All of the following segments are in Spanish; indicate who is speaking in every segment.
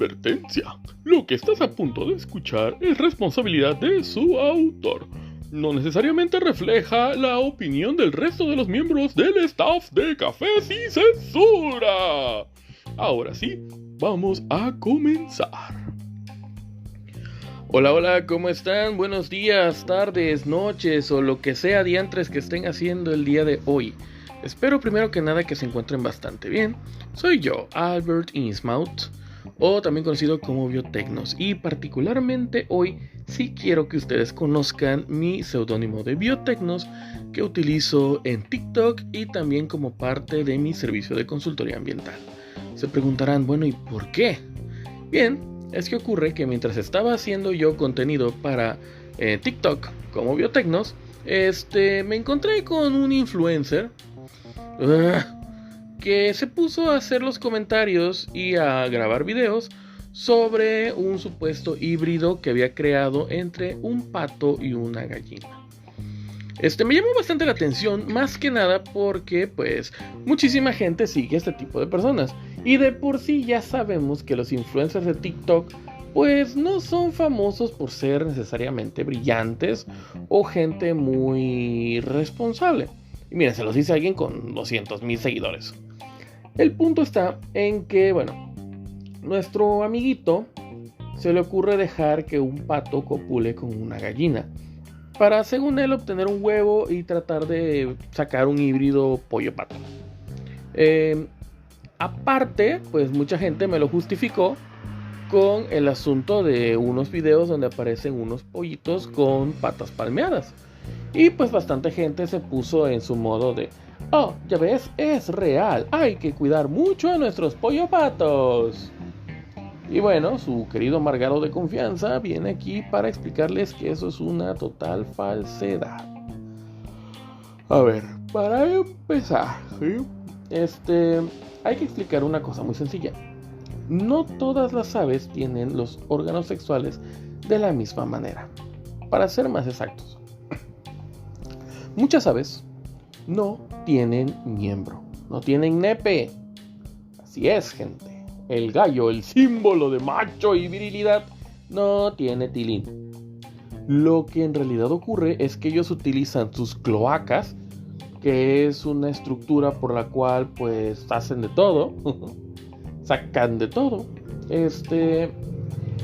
Speaker 1: Advertencia. Lo que estás a punto de escuchar es responsabilidad de su autor. No necesariamente refleja la opinión del resto de los miembros del staff de Café Sin Censura. Ahora sí, vamos a comenzar. Hola, ¿cómo están? Buenos días, tardes, noches o lo que sea diantres que estén haciendo el día de hoy. Espero primero que nada que se encuentren bastante bien. Soy yo, Albert Innsmouth, o también conocido como Biotecnos, y particularmente hoy sí quiero que ustedes conozcan mi seudónimo de Biotecnos que utilizo en TikTok y también como parte de mi servicio de consultoría ambiental. Se preguntarán, bueno, ¿y por qué? Bien, es que ocurre que mientras estaba haciendo yo contenido para TikTok como Biotecnos, me encontré con un influencer que se puso a hacer los comentarios y a grabar videos sobre un supuesto híbrido que había creado entre un pato y una gallina. Me llamó bastante la atención, más que nada porque pues muchísima gente sigue a este tipo de personas y de por sí ya sabemos que los influencers de TikTok pues no son famosos por ser necesariamente brillantes o gente muy responsable. Y miren, se los dice alguien con 200,000 seguidores. El punto está en que, bueno, nuestro amiguito se le ocurre dejar que un pato copule con una gallina para, según él, obtener un huevo y tratar de sacar un híbrido pollo-pato. Aparte, pues mucha gente me lo justificó con el asunto de unos videos donde aparecen unos pollitos con patas palmeadas. Y pues bastante gente se puso en su modo de, oh, ya ves, es real, hay que cuidar mucho a nuestros pollo-patos. Y bueno, su querido amargado de confianza viene aquí para explicarles que eso es una total falsedad. A ver, para empezar, ¿sí? Hay que explicar una cosa muy sencilla. No todas las aves tienen los órganos sexuales de la misma manera. Para ser más exactos, muchas aves no tienen miembro, no tienen nepe. Así es, gente. El gallo, el símbolo de macho y virilidad, no tiene tilín. Lo que en realidad ocurre es que ellos utilizan sus cloacas, que es una estructura por la cual pues hacen de todo, sacan de todo,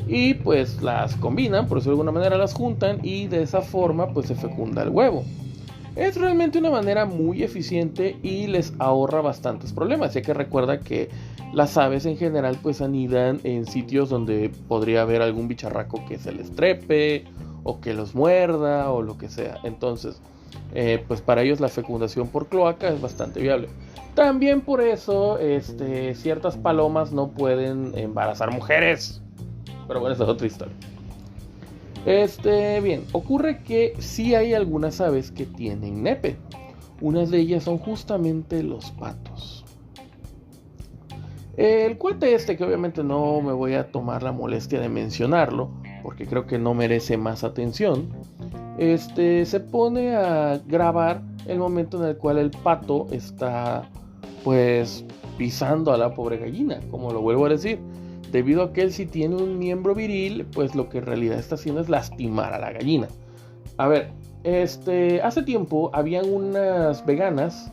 Speaker 1: y pues las combinan, por decirlo de alguna manera las juntan y de esa forma pues se fecunda el huevo. Es realmente una manera muy eficiente y les ahorra bastantes problemas, ya que recuerda que las aves en general pues anidan en sitios donde podría haber algún bicharraco que se les trepe o que los muerda o lo que sea. Entonces pues para ellos la fecundación por cloaca es bastante viable. También por eso ciertas palomas no pueden embarazar mujeres, pero bueno, esa es otra historia. Bien, ocurre que sí hay algunas aves que tienen nepe. Unas de ellas son justamente los patos. El cuate que obviamente no me voy a tomar la molestia de mencionarlo, porque creo que no merece más atención, se pone a grabar el momento en el cual el pato está pues pisando a la pobre gallina, como lo vuelvo a decir. Debido a que él sí tiene un miembro viril, pues lo que en realidad está haciendo es lastimar a la gallina. A ver, hace tiempo habían unas veganas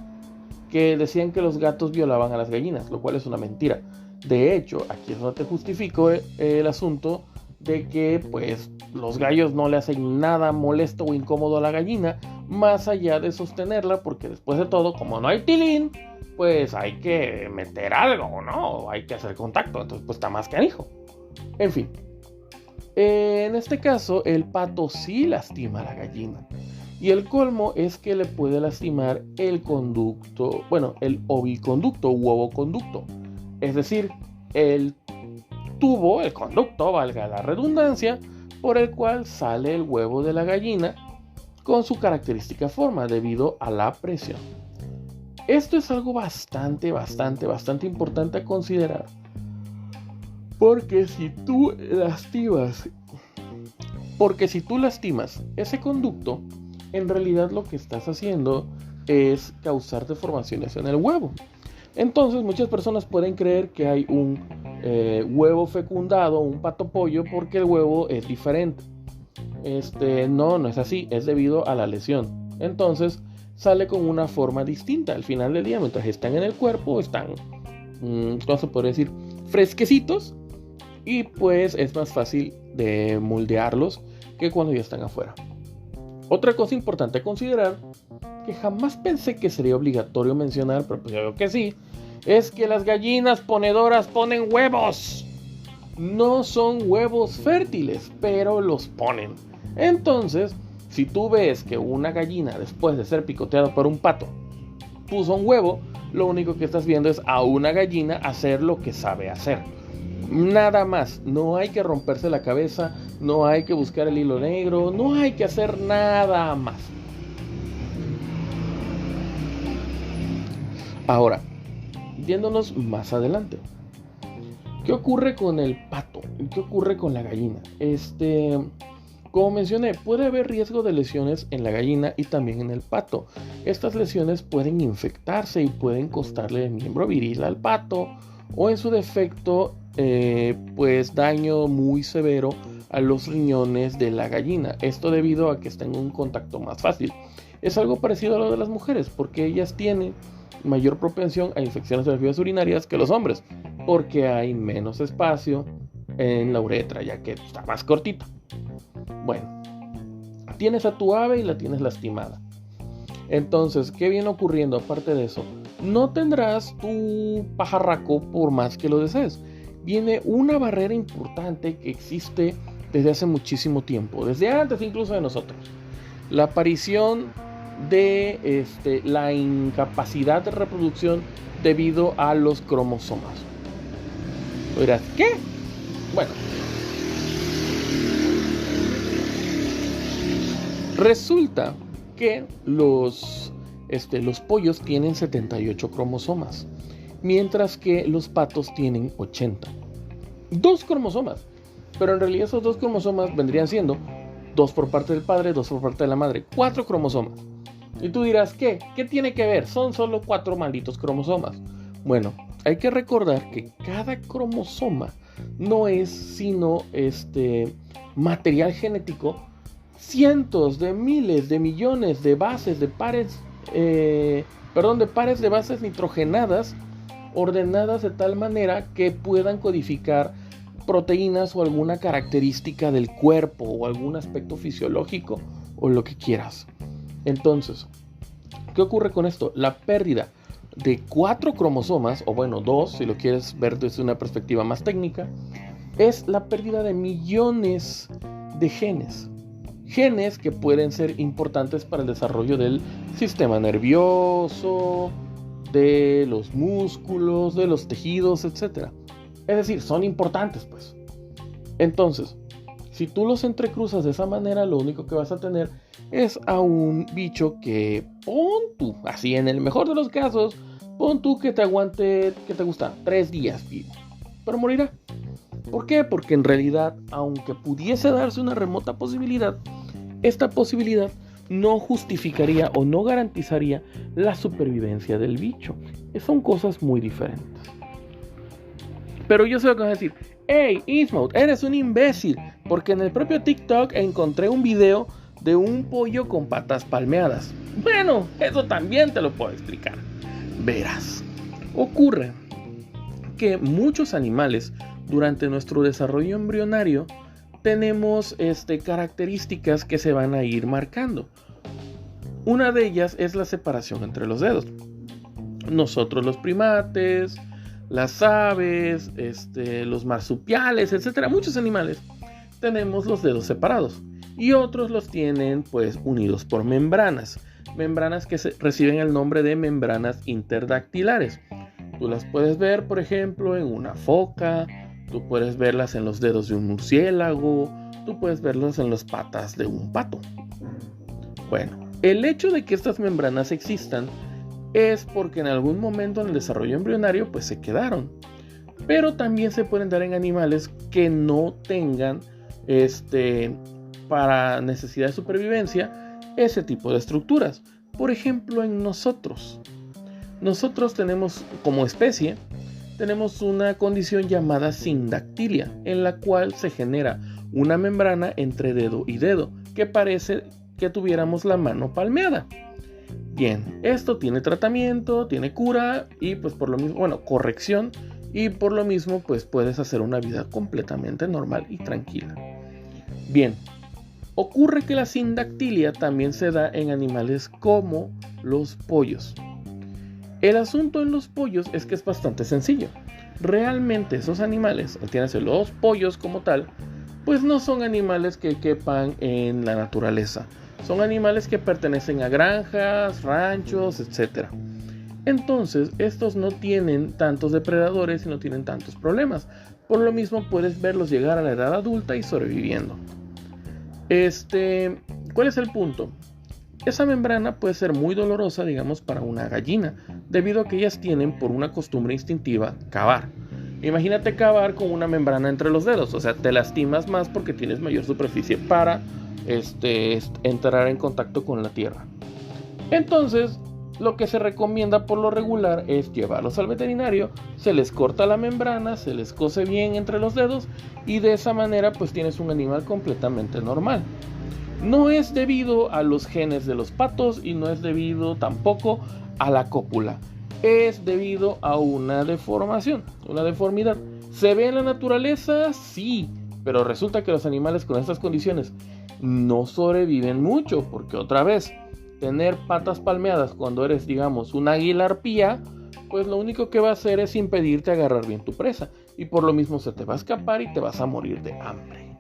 Speaker 1: que decían que los gatos violaban a las gallinas, lo cual es una mentira. De hecho, aquí es donde te justifico el asunto de que pues los gallos no le hacen nada molesto o incómodo a la gallina, más allá de sostenerla, porque después de todo, como no hay tilín, pues hay que meter algo, ¿no? Hay que hacer contacto, entonces pues está más canijo. En fin, en este caso el pato sí lastima a la gallina. Y el colmo es que le puede lastimar el conducto, bueno, el oviconducto u ovoconducto. Es decir, el tubo, el conducto, valga la redundancia, por el cual sale el huevo de la gallina con su característica forma debido a la presión. Esto es algo bastante importante a considerar. Porque si tú lastimas ese conducto, en realidad lo que estás haciendo es causar deformaciones en el huevo. Entonces muchas personas pueden creer que hay un huevo fecundado, un pato pollo, porque el huevo es diferente. No es así, es debido a la lesión. Entonces sale con una forma distinta. Al final del día, mientras están en el cuerpo, están, ¿cómo se podría decir? Fresquecitos, y pues es más fácil de moldearlos que cuando ya están afuera. Otra cosa importante a considerar, que jamás pensé que sería obligatorio mencionar, pero pues ya veo que sí, es que las gallinas ponedoras ponen huevos. No son huevos fértiles, pero los ponen. Entonces, si tú ves que una gallina, después de ser picoteada por un pato, puso un huevo, lo único que estás viendo es a una gallina hacer lo que sabe hacer. Nada más, no hay que romperse la cabeza, no hay que buscar el hilo negro, no hay que hacer nada más. Ahora, yéndonos más adelante, ¿qué ocurre con el pato? ¿Qué ocurre con la gallina? Como mencioné, puede haber riesgo de lesiones en la gallina y también en el pato. Estas lesiones pueden infectarse y pueden costarle el miembro viril al pato, o en su defecto, pues daño muy severo a los riñones de la gallina. Esto debido a que están en un contacto más fácil. Es algo parecido a lo de las mujeres, porque ellas tienen mayor propensión a infecciones de las vías urinarias que los hombres, porque hay menos espacio en la uretra, ya que está más cortita. Bueno, tienes a tu ave y la tienes lastimada. Entonces, ¿qué viene ocurriendo aparte de eso? No tendrás tu pajarraco por más que lo desees. Viene una barrera importante que existe desde hace muchísimo tiempo, desde antes incluso de nosotros. La aparición de la incapacidad de reproducción debido a los cromosomas. ¿Tú dirás, qué? Bueno, resulta que los pollos tienen 78 cromosomas, mientras que los patos tienen 80. 2 cromosomas, pero en realidad esos 2 cromosomas vendrían siendo 2 por parte del padre, 2 por parte de la madre, 4 cromosomas. Y tú dirás, ¿qué? ¿Qué tiene que ver? Son solo 4 malditos cromosomas. Bueno, hay que recordar que cada cromosoma no es sino material genético, cientos de miles de millones de bases de pares de bases nitrogenadas ordenadas de tal manera que puedan codificar proteínas o alguna característica del cuerpo o algún aspecto fisiológico o lo que quieras. Entonces, ¿qué ocurre con esto? La pérdida de 4 cromosomas, o bueno, 2 si lo quieres ver desde una perspectiva más técnica, es la pérdida de millones de genes. Genes que pueden ser importantes para el desarrollo del sistema nervioso, de los músculos, de los tejidos, etc. Es decir, son importantes, pues. Entonces, si tú los entrecruzas de esa manera, lo único que vas a tener es a un bicho que, pon tú, así en el mejor de los casos, pon tú que te aguante, ¿qué te gusta? 3 días vivo, pero morirá. ¿Por qué? Porque en realidad, aunque pudiese darse una remota posibilidad, esta posibilidad no justificaría o no garantizaría la supervivencia del bicho. Son cosas muy diferentes. Pero yo sé lo que vas a decir. Hey, Ismout, eres un imbécil, porque en el propio TikTok encontré un video de un pollo con patas palmeadas. Bueno, eso también te lo puedo explicar. Verás, ocurre que muchos animales durante nuestro desarrollo embrionario tenemos características que se van a ir marcando. Una de ellas es la separación entre los dedos. Nosotros los primates, las aves, los marsupiales, etcétera, muchos animales tenemos los dedos separados y otros los tienen pues unidos por membranas que reciben el nombre de membranas interdactilares. Tú las puedes ver, por ejemplo, en una foca, tú puedes verlas en los dedos de un murciélago, tú puedes verlas en las patas de un pato. Bueno, el hecho de que estas membranas existan es porque en algún momento en el desarrollo embrionario pues se quedaron. Pero también se pueden dar en animales que no tengan para necesidad de supervivencia ese tipo de estructuras. Por ejemplo, en nosotros. Nosotros tenemos, como especie, tenemos una condición llamada sindactilia, en la cual se genera una membrana entre dedo y dedo, que parece que tuviéramos la mano palmeada. Bien, esto tiene tratamiento, tiene cura y pues por lo mismo, corrección, y por lo mismo pues puedes hacer una vida completamente normal y tranquila. Bien, ocurre que la sindactilia también se da en animales como los pollos. El asunto en los pollos es que es bastante sencillo. Realmente esos animales, entiéndase, los pollos como tal, pues no son animales que quepan en la naturaleza. Son animales que pertenecen a granjas, ranchos, etc. Entonces, estos no tienen tantos depredadores y no tienen tantos problemas. Por lo mismo, puedes verlos llegar a la edad adulta y sobreviviendo. ¿Cuál es el punto? Esa membrana puede ser muy dolorosa, digamos, para una gallina, debido a que ellas tienen, por una costumbre instintiva, cavar. Imagínate cavar con una membrana entre los dedos, o sea, te lastimas más porque tienes mayor superficie para entrar en contacto con la tierra. Entonces, lo que se recomienda por lo regular es llevarlos al veterinario, se les corta la membrana, se les cose bien entre los dedos y de esa manera pues tienes un animal completamente normal. No es debido a los genes de los patos y no es debido tampoco a la cópula. Es debido a una deformación, una deformidad. ¿Se ve en la naturaleza? Sí, pero resulta que los animales con estas condiciones no sobreviven mucho, porque otra vez, tener patas palmeadas cuando eres, digamos, un águila arpía, pues lo único que va a hacer es impedirte agarrar bien tu presa, y por lo mismo se te va a escapar y te vas a morir de hambre.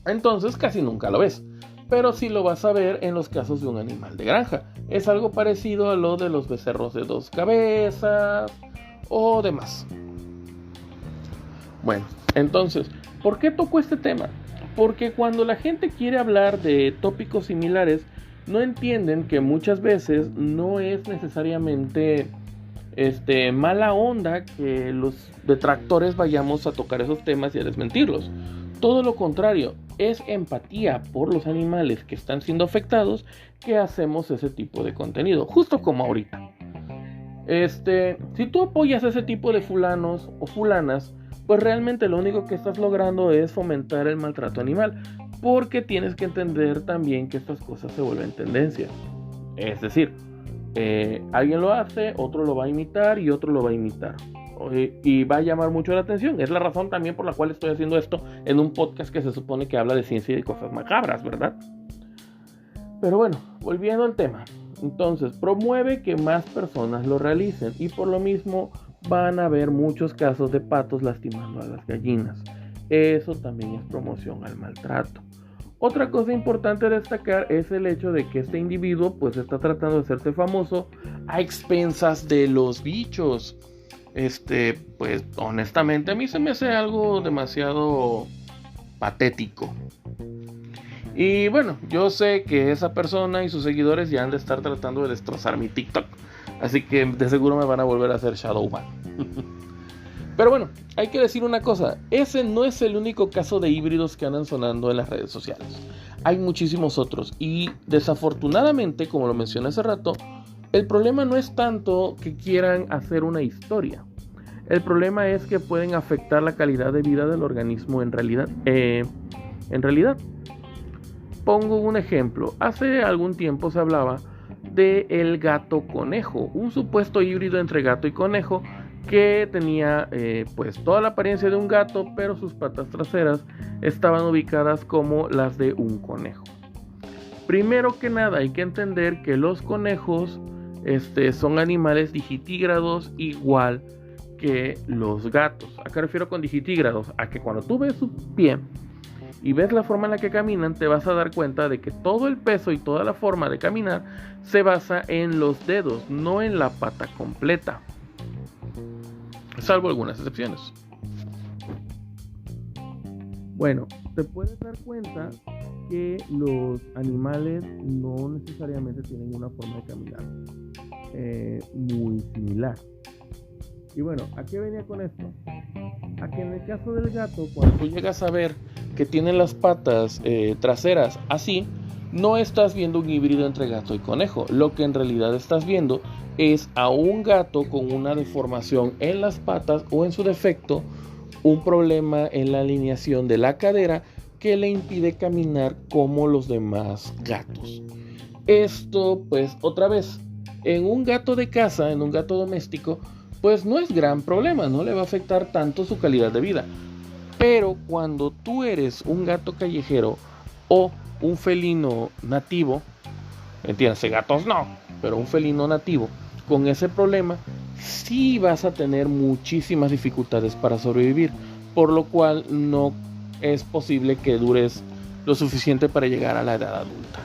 Speaker 1: Entonces casi nunca lo ves, pero sí lo vas a ver en los casos de un animal de granja. Es algo parecido a lo de los becerros de 2 cabezas o demás. Bueno, entonces, ¿por qué toco este tema? Porque cuando la gente quiere hablar de tópicos similares, no entienden que muchas veces no es necesariamente mala onda que los detractores vayamos a tocar esos temas y a desmentirlos. Todo lo contrario, es empatía por los animales que están siendo afectados que hacemos ese tipo de contenido, justo como ahorita. Si tú apoyas a ese tipo de fulanos o fulanas, pues realmente lo único que estás logrando es fomentar el maltrato animal, porque tienes que entender también que estas cosas se vuelven tendencia. Es decir, alguien lo hace, otro lo va a imitar y otro lo va a imitar. Y va a llamar mucho la atención. Es la razón también por la cual estoy haciendo esto en un podcast que se supone que habla de ciencia y de cosas macabras, ¿verdad? Pero bueno, volviendo al tema. Entonces, promueve que más personas lo realicen y por lo mismo van a haber muchos casos de patos lastimando a las gallinas. Eso también es promoción al maltrato. Otra cosa importante a destacar es el hecho de que este individuo pues está tratando de hacerse famoso a expensas de los bichos. Pues honestamente a mí se me hace algo demasiado patético. Y bueno, yo sé que esa persona y sus seguidores ya han de estar tratando de destrozar mi TikTok, así que de seguro me van a volver a hacer Shadowban. Pero bueno, hay que decir una cosa, ese no es el único caso de híbridos que andan sonando en las redes sociales. Hay muchísimos otros y desafortunadamente, como lo mencioné hace rato, el problema no es tanto que quieran hacer una historia. El problema es que pueden afectar la calidad de vida del organismo en realidad. Pongo un ejemplo. Hace algún tiempo se hablaba de el gato conejo, un supuesto híbrido entre gato y conejo que tenía pues toda la apariencia de un gato, pero sus patas traseras estaban ubicadas como las de un conejo. Primero que nada hay que entender que los conejos son animales digitígrados igual que los gatos. ¿A qué refiero con digitígrados? A que cuando tú ves su pie y ves la forma en la que caminan, te vas a dar cuenta de que todo el peso y toda la forma de caminar se basa en los dedos, no en la pata completa, salvo algunas excepciones. Bueno, te puedes dar cuenta que los animales no necesariamente tienen una forma de caminar muy similar. Y bueno, ¿a qué venía con esto? A que en el caso del gato, cuando tú llegas a ver que tienen las patas traseras así, no estás viendo un híbrido entre gato y conejo. Lo que en realidad estás viendo es a un gato con una deformación en las patas o en su defecto un problema en la alineación de la cadera que le impide caminar como los demás gatos. Esto pues otra vez, en un gato de casa, en un gato doméstico, pues no es gran problema, no le va a afectar tanto su calidad de vida. Pero cuando tú eres un gato callejero o un felino nativo, entiéndase, gatos no, pero un felino nativo con ese problema, sí vas a tener muchísimas dificultades para sobrevivir, por lo cual no es posible que dures lo suficiente para llegar a la edad adulta.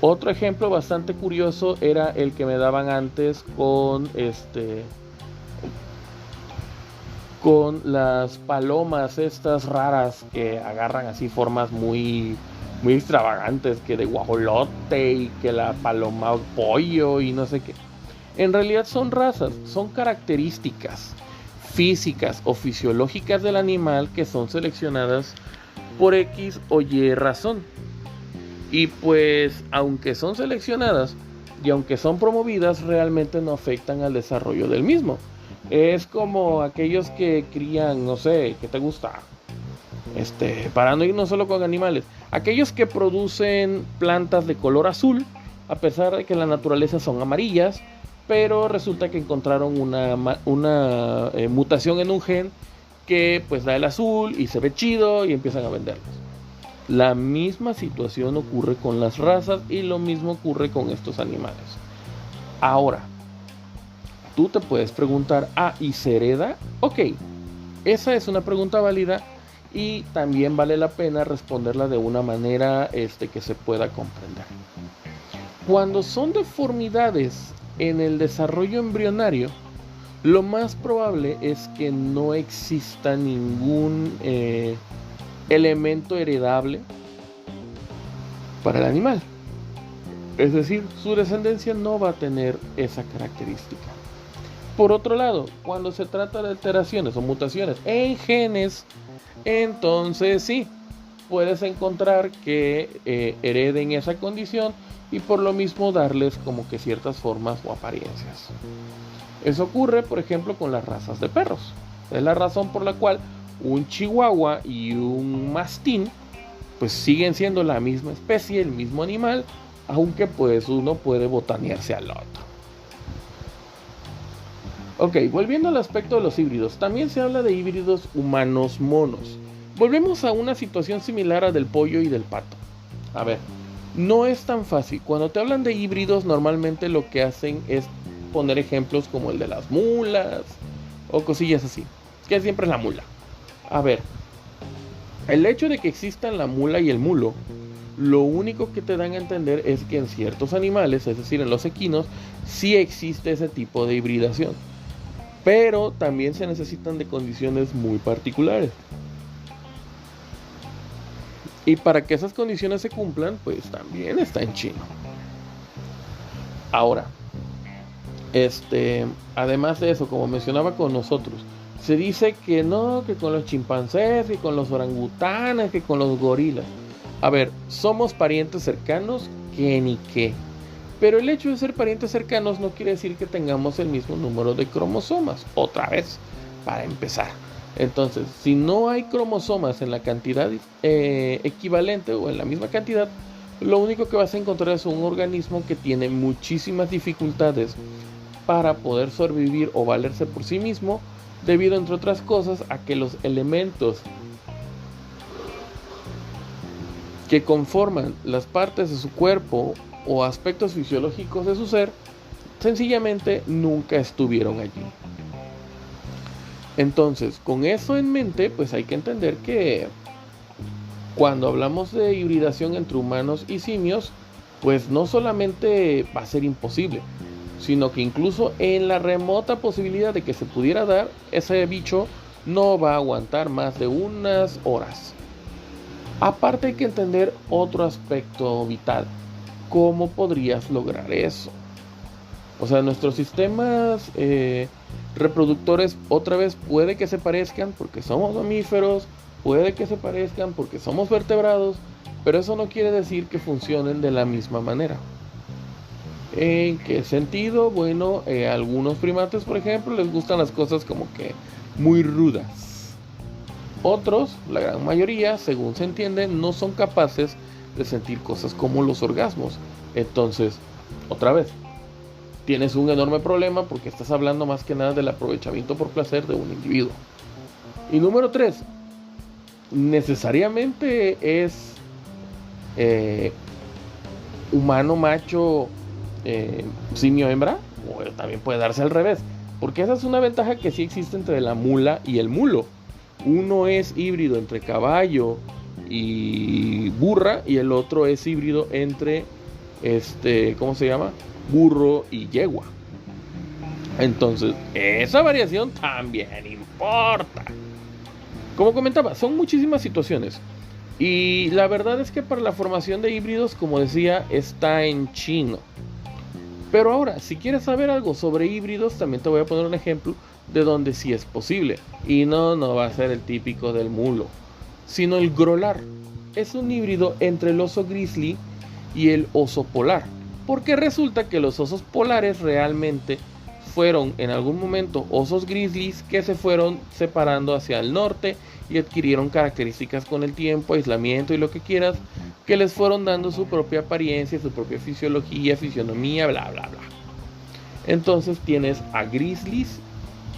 Speaker 1: Otro ejemplo bastante curioso era el que me daban antes con las palomas estas raras que agarran así formas muy extravagantes, que de guajolote y que la paloma pollo y no sé qué. En realidad son razas, son características físicas o fisiológicas del animal que son seleccionadas por X o Y razón. Y pues aunque son seleccionadas y aunque son promovidas, realmente no afectan al desarrollo del mismo. Es como aquellos que crían, no sé, ¿qué te gusta? Para no ir no solo con animales, aquellos que producen plantas de color azul, a pesar de que en la naturaleza son amarillas, pero resulta que encontraron una mutación en un gen que pues da el azul y se ve chido y empiezan a venderlos. La misma situación ocurre con las razas y lo mismo ocurre con estos animales. Ahora, tú te puedes preguntar, ¿y se hereda? Ok, esa es una pregunta válida y también vale la pena responderla de una manera que se pueda comprender. Cuando son deformidades en el desarrollo embrionario, lo más probable es que no exista ningún elemento heredable para el animal. Es decir, su descendencia no va a tener esa característica. Por otro lado, cuando se trata de alteraciones o mutaciones en genes, entonces sí, puedes encontrar que hereden esa condición y por lo mismo darles como que ciertas formas o apariencias. Eso ocurre, por ejemplo, con las razas de perros. Es la razón por la cual un chihuahua y un mastín pues siguen siendo la misma especie, el mismo animal, aunque pues uno puede botanearse al otro. Ok, volviendo al aspecto de los híbridos, también se habla de híbridos humanos-monos. Volvemos a una situación similar a del pollo y del pato. A ver, no es tan fácil. Cuando te hablan de híbridos, normalmente lo que hacen es poner ejemplos como el de las mulas o cosillas así, que siempre es la mula. A ver, el hecho de que existan la mula y el mulo, lo único que te dan a entender es que en ciertos animales, es decir, en los equinos, sí existe ese tipo de hibridación. Pero también se necesitan de condiciones muy particulares. Y para que esas condiciones se cumplan, pues también está en chino. Ahora, además de eso, como mencionaba con nosotros, se dice que no, que con los chimpancés, que con los orangutanes, que con los gorilas. A ver, somos parientes cercanos, que ni qué. Pero el hecho de ser parientes cercanos no quiere decir que tengamos el mismo número de cromosomas. Otra vez, para empezar. Entonces, si no hay cromosomas en la cantidad equivalente o en la misma cantidad, lo único que vas a encontrar es un organismo que tiene muchísimas dificultades para poder sobrevivir o valerse por sí mismo, debido entre otras cosas a que los elementos que conforman las partes de su cuerpo o aspectos fisiológicos de su ser sencillamente nunca estuvieron allí. Entonces, con eso en mente, pues hay que entender que cuando hablamos de hibridación entre humanos y simios, pues no solamente va a ser imposible, sino que incluso en la remota posibilidad de que se pudiera dar, ese bicho no va a aguantar más de unas horas. Aparte hay que entender otro aspecto vital. ¿Cómo podrías lograr eso? O sea, nuestros sistemas reproductores otra vez puede que se parezcan porque somos mamíferos, puede que se parezcan porque somos vertebrados, pero eso no quiere decir que funcionen de la misma manera. ¿En qué sentido? Bueno, a algunos primates, por ejemplo, les gustan las cosas como que muy rudas. Otros, la gran mayoría, según se entiende, no son capaces de sentir cosas como los orgasmos. Entonces, otra vez, tienes un enorme problema porque estás hablando más que nada del aprovechamiento por placer de un individuo. Y número 3, necesariamente es eh, humano macho simio hembra, o también puede darse al revés, porque esa es una ventaja que sí existe entre la mula y el mulo. Uno es híbrido entre caballo y burra y el otro es híbrido entre ¿cómo se llama? Burro y yegua. Entonces, esa variación también importa. Como comentaba, son muchísimas situaciones. Y la verdad es que para la formación de híbridos, como decía, está en chino. Pero ahora, si quieres saber algo sobre híbridos, también te voy a poner un ejemplo de donde sí es posible. Y no va a ser el típico del mulo, sino el grolar. Es un híbrido entre el oso grizzly y el oso polar. Porque resulta que los osos polares realmente fueron en algún momento osos grizzlies que se fueron separando hacia el norte y adquirieron características con el tiempo, aislamiento y lo que quieras, que les fueron dando su propia apariencia, su propia fisiología, fisionomía, bla bla bla. Entonces tienes a grizzlies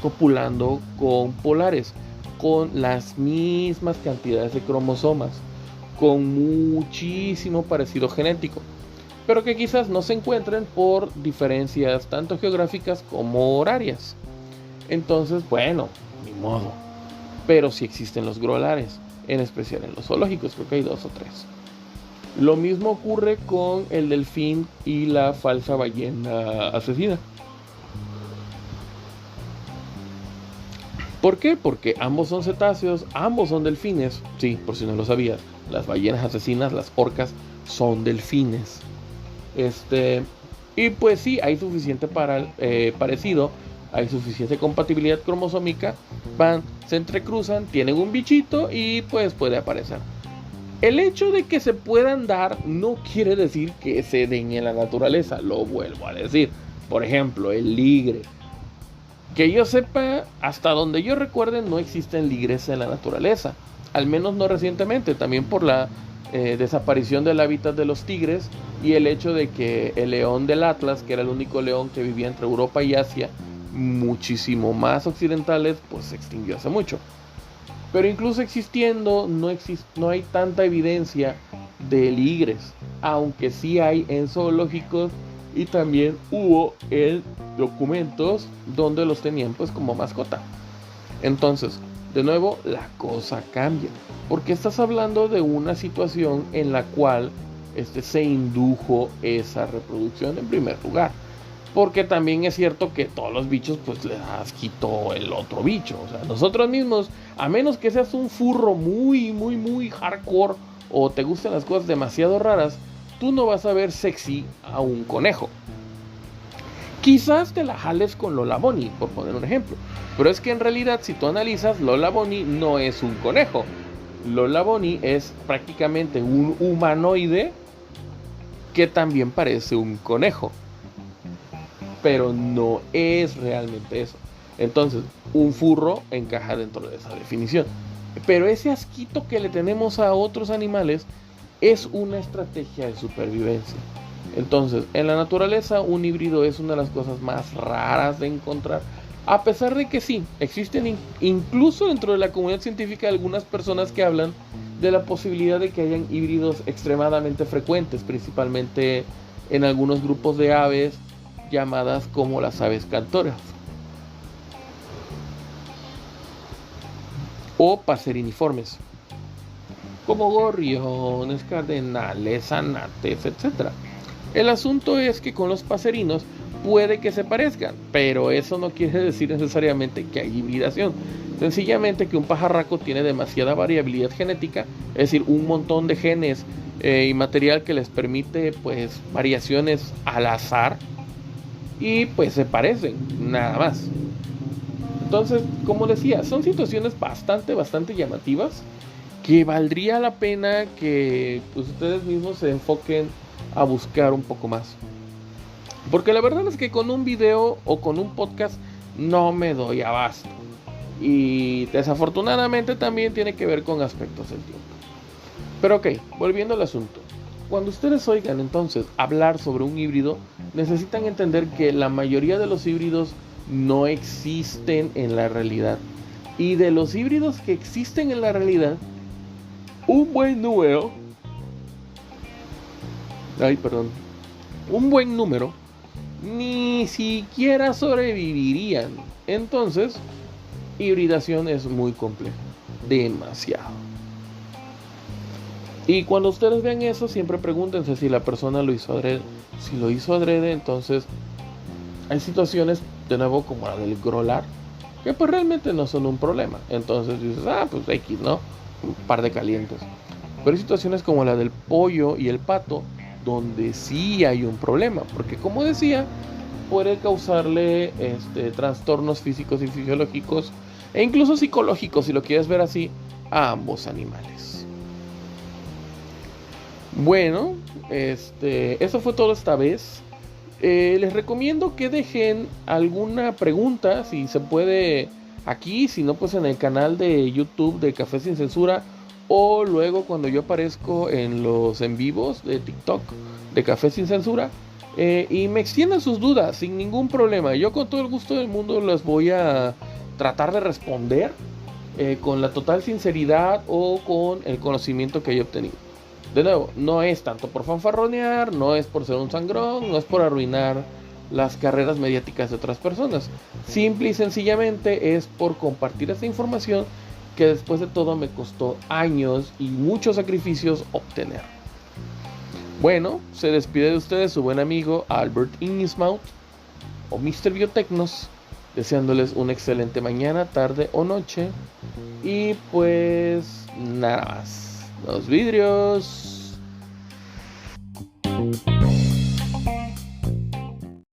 Speaker 1: copulando con polares, con las mismas cantidades de cromosomas, con muchísimo parecido genético, pero que quizás no se encuentren por diferencias tanto geográficas como horarias. Entonces, bueno, ni modo. Pero sí existen los grolares, en especial en los zoológicos, creo que hay 2 o 3. Lo mismo ocurre con el delfín y la falsa ballena asesina. ¿Por qué? Porque ambos son cetáceos, ambos son delfines. Sí, por si no lo sabías, las ballenas asesinas, las orcas, son delfines. Y pues sí, hay suficiente parecido, hay suficiente compatibilidad cromosómica, se entrecruzan, tienen un bichito y pues puede aparecer. El hecho de que se puedan dar no quiere decir que se den en la naturaleza, lo vuelvo a decir. Por ejemplo, el ligre. Que yo sepa, hasta donde yo recuerde, no existen ligres en la naturaleza. Al menos no recientemente, también por la desaparición del hábitat de los tigres y el hecho de que el león del Atlas, que era el único león que vivía entre Europa y Asia, muchísimo más occidentales, pues se extinguió hace mucho. Pero incluso existiendo, no hay tanta evidencia de ligres, aunque sí hay en zoológicos y también hubo en documentos donde los tenían pues como mascota. Entonces, de nuevo, la cosa cambia, porque estás hablando de una situación en la cual se indujo esa reproducción en primer lugar. Porque también es cierto que todos los bichos pues les asquito el otro bicho. O sea, nosotros mismos, a menos que seas un furro muy hardcore o te gusten las cosas demasiado raras, tú no vas a ver sexy a un conejo. Quizás te la jales con Lola Bunny, por poner un ejemplo. Pero es que en realidad, si tú analizas, Lola Bunny no es un conejo. Lola Bunny es prácticamente un humanoide que también parece un conejo. Pero no es realmente eso. Entonces, un furro encaja dentro de esa definición. Pero ese asquito que le tenemos a otros animales es una estrategia de supervivencia. Entonces, en la naturaleza, un híbrido es una de las cosas más raras de encontrar. A pesar de que sí, existen incluso dentro de la comunidad científica algunas personas que hablan de la posibilidad de que hayan híbridos extremadamente frecuentes, principalmente en algunos grupos de aves llamadas como las aves cantoras o paseriniformes, como gorriones, cardenales, anates, etc. El asunto es que con los paserinos puede que se parezcan, pero eso no quiere decir necesariamente que hay hibridación. Sencillamente que un pajarraco tiene demasiada variabilidad genética, es decir, un montón de genes y material que les permite pues variaciones al azar y pues se parecen, nada más. Entonces, como decía, son situaciones bastante llamativas que valdría la pena que pues, ustedes mismos se enfoquen a buscar un poco más. Porque la verdad es que con un video o con un podcast no me doy abasto. Y desafortunadamente también tiene que ver con aspectos del tiempo. Pero ok, volviendo al asunto. Cuando ustedes oigan entonces hablar sobre un híbrido, necesitan entender que la mayoría de los híbridos no existen en la realidad. Y de los híbridos que existen en la realidad, un buen número, un buen número ni siquiera sobrevivirían. Entonces, hibridación es muy complejo, demasiado. Y cuando ustedes vean eso, siempre pregúntense si la persona lo hizo adrede. Si lo hizo adrede, entonces hay situaciones, de nuevo, como la del grolar, que pues realmente no son un problema. Entonces dices, pues X, ¿no? Un par de calientes. Pero hay situaciones como la del pollo y el pato, donde sí hay un problema. Porque como decía, puede causarle trastornos físicos y fisiológicos, e incluso psicológicos, si lo quieres ver así, a ambos animales. Bueno, eso fue todo esta vez. Les recomiendo que dejen alguna pregunta, si se puede aquí, si no pues en el canal de YouTube de Café Sin Censura, o luego cuando yo aparezco en los en vivos de TikTok de Café Sin Censura, y me extiendan sus dudas sin ningún problema. Yo con todo el gusto del mundo las voy a tratar de responder con la total sinceridad o con el conocimiento que haya obtenido. De nuevo, no es tanto por fanfarronear, no es por ser un sangrón, no es por arruinar las carreras mediáticas de otras personas. Simple y sencillamente es por compartir esta información que después de todo me costó años y muchos sacrificios obtener. Bueno, se despide de ustedes su buen amigo Albert Innismouth o Mr. Biotecnos, deseándoles una excelente mañana, tarde o noche. Y pues nada más. Los vidrios.